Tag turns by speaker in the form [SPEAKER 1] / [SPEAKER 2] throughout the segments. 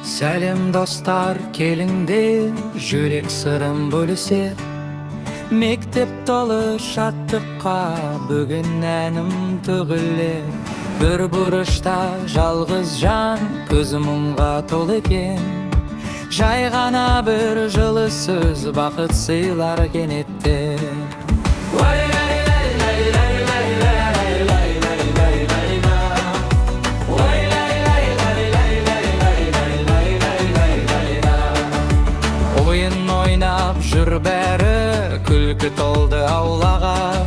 [SPEAKER 1] Сәлем достар, келіңдер, жүрек сырым бөлісер. Мектеп толы шаттыққа, бүгін әнім төгілер. Бір бұрышта жалғыз жан, көзі мұңға толы екен. Жай ғана бір жылы сөз, бақыт сыйлар кенеттен. Ойын ойнап жүр бәрі, күлкі толды аулаға.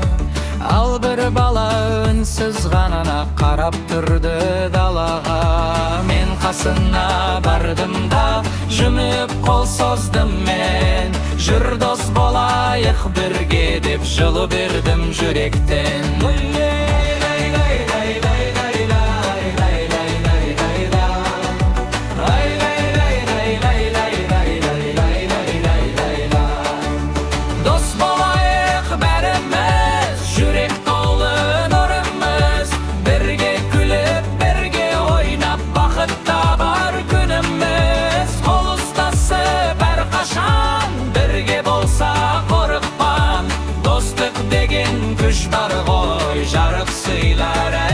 [SPEAKER 1] Ал бір бала үнсіз ғанана қарап тұрды далаға. Мен қасына бардым да, жымып қол создым мен. Жүр дос болайық бірге деп жылы бердім жүректен. Күш бар ғой, жарық сыйлар